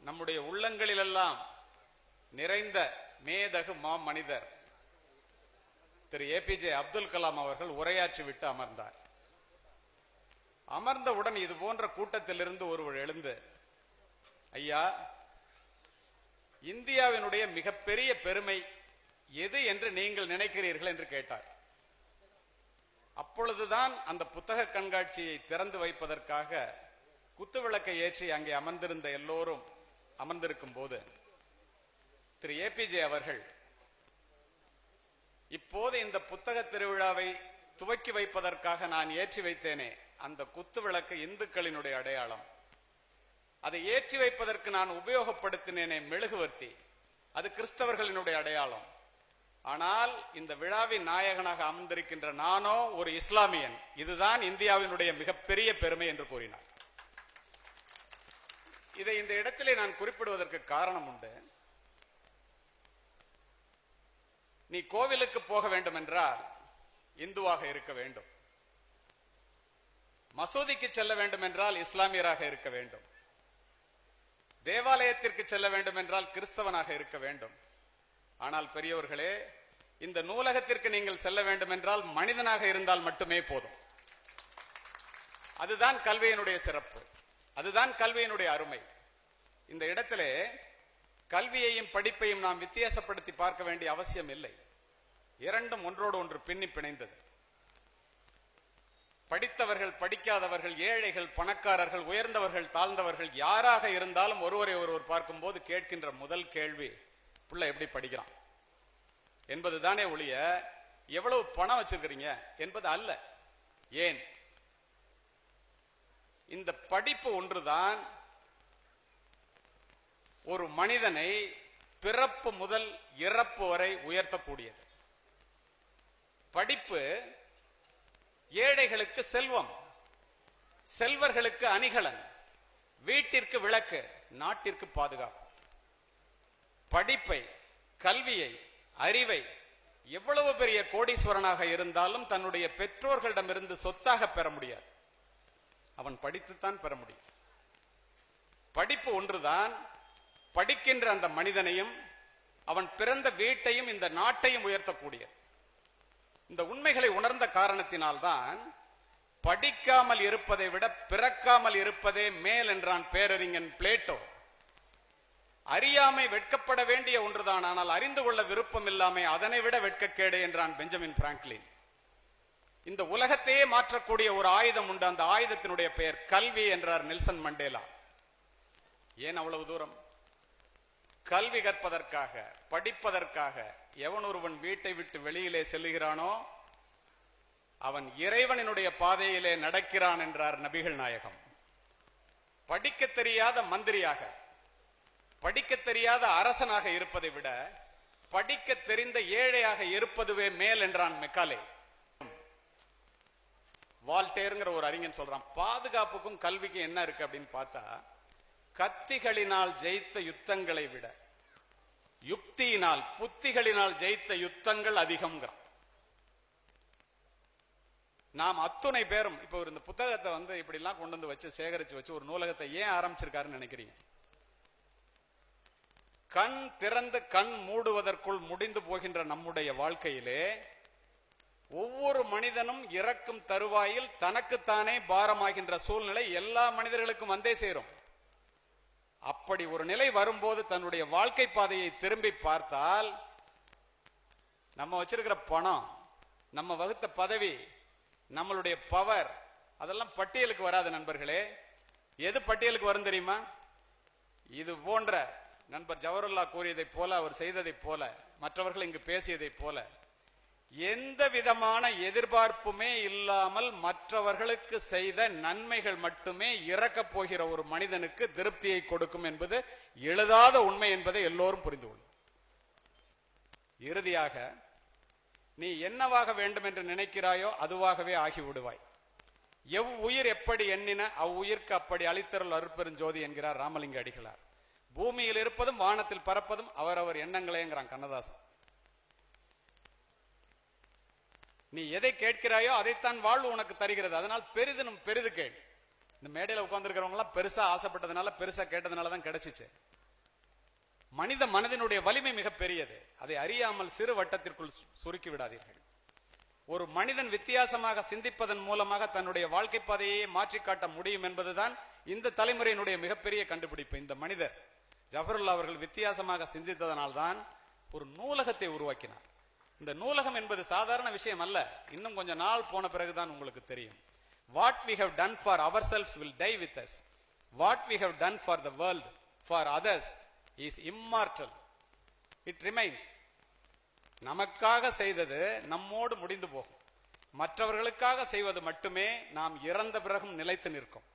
நம்முடைய உள்ளங்களிலெல்லாம் நிறைந்த மேதகு மாமனிதர் திரு ஏபிஜே அப்துல் கலாம் அவர்கள் உரையாற்றிவிட்டு அமர்ந்தார். அமர்ந்தவுடன் இது போன்ற கூட்டத்திலிருந்து ஒருவர் எழுந்து, ஐயா, இந்தியாவினுடைய மிகப்பெரிய பெருமை எது என்று நீங்கள் நினைக்கிறீர்கள் என்று கேட்டார். அப்பொழுதுதான் அந்த புத்தக கண்காட்சியை திறந்து வைப்பதற்காக குத்துவிளக்கை ஏற்றி அங்கே அமர்ந்திருந்த எல்லோரும் அமர்ந்திருக்கும் போது திரு ஏபிஜே அவர்கள், இப்போது இந்த புத்தக திருவிழாவை துவக்கி வைப்பதற்காக நான் ஏற்றி வைத்தேனே, அந்த குத்துவிளக்கு இந்துக்களினுடைய அடையாளம். அதை ஏற்றி வைப்பதற்கு நான் உபயோகப்படுத்தினேனே மெழுகுவர்த்தி, அது கிறிஸ்தவர்களினுடைய அடையாளம். ஆனால் இந்த விழாவின் நாயகனாக அமர்ந்திருக்கின்ற நானோ ஒரு இஸ்லாமியன், இதுதான் இந்தியாவினுடைய மிகப்பெரிய பெருமை என்று கூறினார். இதை இந்த இடத்திலே நான் குறிப்பிடுவதற்கு காரணம் உண்டு. நீ கோவிலுக்கு போக வேண்டும் என்றால் இந்துவாக இருக்க வேண்டும், மசூதிக்கு செல்ல வேண்டும் என்றால் இஸ்லாமியராக இருக்க வேண்டும், தேவாலயத்திற்கு செல்ல வேண்டும் என்றால் கிறிஸ்தவனாக இருக்க வேண்டும். ஆனால் பெரியவர்களே, இந்த நூலகத்திற்கு நீங்கள் செல்ல வேண்டும் என்றால் மனிதனாக இருந்தால் மட்டுமே போதும். அதுதான் கல்வியினுடைய சிறப்பு, அதுதான் கல்வியினுடைய அருமை. இந்த இடத்திலே கல்வியையும் படிப்பையும் நாம் வித்தியாசப்படுத்தி பார்க்க வேண்டிய அவசியம் இல்லை. இரண்டும் ஒன்றோடு ஒன்று பின்னி பிணைந்தது. படித்தவர்கள், படிக்காதவர்கள், ஏழைகள், பணக்காரர்கள், உயர்ந்தவர்கள், தாழ்ந்தவர்கள், யாராக இருந்தாலும் ஒருவரை ஒருவர் பார்க்கும் போது கேட்கின்ற முதல் கேள்வி, பிள்ளை எப்படி படிக்கிறான் என்பதுதானே ஒழிய எவ்வளவு பணம் வச்சிருக்கிறீங்க என்பது அல்ல. ஏன்? இந்த படிப்பு ஒன்றுதான் ஒரு மனிதனை பிறப்பு முதல் இறப்பு வரை உயர்த்தக்கூடியது. படிப்பு ஏழைகளுக்கு செல்வம், செல்வர்களுக்கு அணிகலன், வீட்டிற்கு விளக்கு, நாட்டிற்கு பாதுகாப்பு. படிப்பை, கல்வியை, அறிவை எவ்வளவு பெரிய கோடீஸ்வரனாக இருந்தாலும் தன்னுடைய பெற்றோர்களிடமிருந்து சொத்தாக பெற முடியாது. அவன் படித்துத்தான் பெற முடியும். படிப்பு ஒன்றுதான் படிக்கின்ற அந்த மனிதனையும் அவன் பிறந்த வீட்டையும் இந்த நாட்டையும் உயர்த்தக்கூடியது. இந்த உண்மைகளை உணர்ந்த காரணத்தினால்தான் படிக்காமல் இருப்பதை விட பிறக்காமல் இருப்பதே மேல் என்றான் பேரறிஞன் பிளேட்டோ. அறியாமை வெட்கப்பட வேண்டிய ஒன்றுதான், ஆனால் அறிந்து கொள்ள விருப்பம் இல்லாமை அதனை விட வெட்கக்கேடு என்றான் பெஞ்சமின் பிராங்க்லின். இந்த உலகத்தையே மாற்றக்கூடிய ஒரு ஆயுதம் உண்டு, அந்த ஆயுதத்தினுடைய பெயர் கல்வி என்றார் நெல்சன் மண்டேலா. ஏன் அவ்வளவு தூரம்? கல்வி கற்பதற்காக, படிப்பதற்காக எவன் ஒருவன் வீட்டை விட்டு வெளியிலே செல்லுகிறானோ அவன் இறைவனினுடைய பாதையிலே நடக்கிறான் என்றார் நபிகள் நாயகம். படிக்க தெரியாத மந்திரியாக, படிக்க தெரியாத அரசனாக இருப்பதை விட படிக்க தெரிந்த ஏழையாக இருப்பதுவே மேல் என்றான் மெக்காலே. வால்டேருங்கிற ஒரு அறிஞன் சொல்றான், பாதுகாப்புக்கும் கல்விக்கும் என்ன இருக்கு அப்படின்னு பார்த்தா, கத்திகளினால் ஜெயித்த யுத்தங்களை விட யுக்தியினால், புத்திகளினால் ஜெயித்த யுத்தங்கள் அதிகம். நாம் அத்துணை பேரும் இப்ப இந்த புத்தகத்தை இப்படி எல்லாம் கொண்டு வந்து வச்சு சேகரிச்சு வச்சு ஒரு நூலகத்தை ஏன் ஆரம்பிச்சிருக்காருன்னு நினைக்கிறீங்க? கண் திறந்து கண் மூடுவதற்குள் முடிந்து போகின்ற நம்முடைய வாழ்க்கையிலே ஒவ்வொரு மனிதனும் இறக்கும் தருவாயில் தனக்குத்தானே பாரமாகின்ற சூழ்நிலை எல்லா மனிதர்களுக்கும் வந்தே சேரும். அப்படி ஒரு நிலை வரும்போது தன்னுடைய வாழ்க்கை பாதையை திரும்பி பார்த்தால் நம்ம வச்சிருக்கிற பணம், நம்ம வகுத்த பதவி, நம்மளுடைய பவர் அதெல்லாம் பட்டியலுக்கு வராது நண்பர்களே. எது பட்டியலுக்கு வரும் தெரியுமா? இது போன்ற நண்பர் ஜவஹர்லா கூறியதை போல, அவர் செய்ததை போல, மற்றவர்கள் இங்கு பேசியதை போல எந்த விதமான எதிர்பார்ப்புமே இல்லாமல் மற்றவர்களுக்கு செய்த நன்மைகள் மட்டுமே இறக்கப் போகிற ஒரு மனிதனுக்கு திருப்தியை கொடுக்கும் என்பது எழுதாத உண்மை என்பதை எல்லோரும் புரிந்து கொள்ளும். இறுதியாக நீ என்னவாக வேண்டும் என்று நினைக்கிறாயோ அதுவாகவே ஆகிவிடுவாய். எவ்வுயிர் எப்படி எண்ணின அவ்வுயிர்க்கு அப்படி அளித்தருள் அருட்பெருஞ்சோதி என்கிறார் ராமலிங்க அடிகளார். பூமியில் இருப்பதும் வானத்தில் பறப்பதும் அவரவர் எண்ணங்களேங்கிறான் கண்ணதாசன். நீ எதை கேட்கிறாயோ அதைத்தான் வாழ்வு உனக்கு தருகிறது. அதனால் பெரிதும் பெரிது கேள். இந்த மேடையில உட்கார்ந்து இருக்கிறவங்க எல்லாம் பெருசா ஆசைப்பட்டதுனால, பெருசா கேட்டதுனாலதான் கிடைச்சிச்சு. மனித மனதினுடைய வலிமை மிக பெரியது. அதை அறியாமல் சிறு வட்டத்திற்குள் சுருக்கி விடாதீர்கள். ஒரு மனிதன் வித்தியாசமாக சிந்திப்பதன் மூலமாக தன்னுடைய வாழ்க்கை பாதையை மாற்றி காட்ட முடியும் என்பதுதான் இந்த தலைமுறையினுடைய மிகப்பெரிய கண்டுபிடிப்பு. இந்த மனிதர் ஜஃபருல்லா அவர்கள் வித்தியாசமாக சிந்தித்ததனால்தான் ஒரு நூலகத்தை உருவாக்கினார். இந்த நூலகம் என்பது சாதாரண விஷயம் அல்ல. இன்னும் கொஞ்ச நாள் போன பிறகுதான் உங்களுக்கு தெரியும். What we have done for ourselves will die with us. What we have done for the world, for others, is immortal. It remains. நமக்காக செய்தது நம்மோடு முடிந்து போகும். மற்றவர்களுக்காக செய்வது மட்டுமே நாம் இறந்த பிறகும் நிலைத்து நிற்கும்.